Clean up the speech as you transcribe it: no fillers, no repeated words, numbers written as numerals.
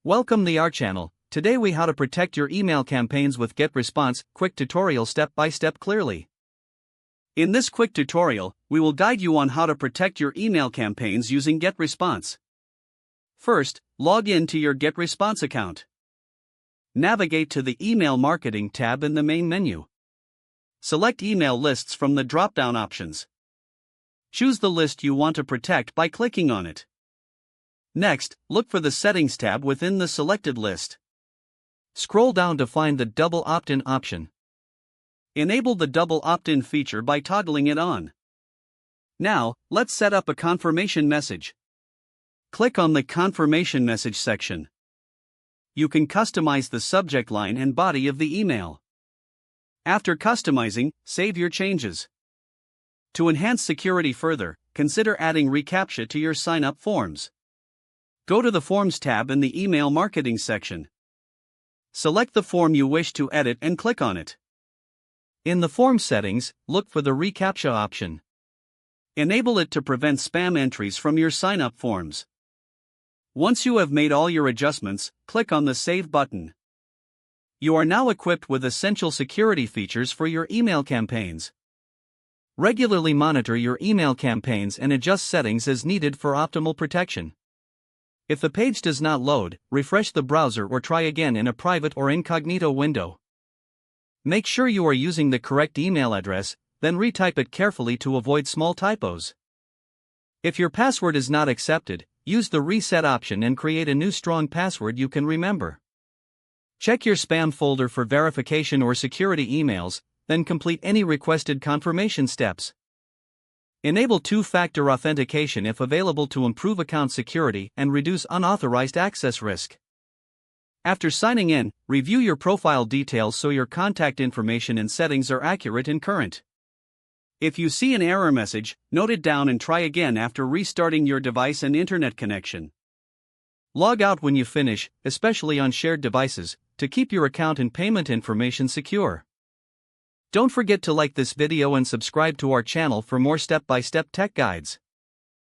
Welcome to our channel. Today we how to protect your email campaigns with GetResponse, quick tutorial step by step clearly. In this quick tutorial, we will guide you on how to protect your email campaigns using GetResponse. First, log in to your GetResponse account. Navigate to the Email Marketing tab in the main menu. Select Email Lists from the drop-down options. Choose the list you want to protect by clicking on it. Next, look for the Settings tab within the selected list. Scroll down to find the Double Opt-in option. Enable the Double Opt-in feature by toggling it on. Now, let's set up a confirmation message. Click on the Confirmation Message section. You can customize the subject line and body of the email. After customizing, save your changes. To enhance security further, consider adding reCAPTCHA to your sign-up forms. Go to the Forms tab in the Email Marketing section. Select the form you wish to edit and click on it. In the form settings, look for the reCAPTCHA option. Enable it to prevent spam entries from your sign-up forms. Once you have made all your adjustments, click on the Save button. You are now equipped with essential security features for your email campaigns. Regularly monitor your email campaigns and adjust settings as needed for optimal protection. If the page does not load, refresh the browser or try again in a private or incognito window. Make sure you are using the correct email address, then retype it carefully to avoid small typos. If your password is not accepted, use the Reset option and create a new strong password you can remember. Check your spam folder for verification or security emails, then complete any requested confirmation steps. Enable two-factor authentication if available to improve account security and reduce unauthorized access risk. After signing in, review your profile details so your contact information and settings are accurate and current. If you see an error message, note it down and try again after restarting your device and internet connection. Log out when you finish, especially on shared devices, to keep your account and payment information secure. Don't forget to like this video and subscribe to our channel for more step-by-step tech guides.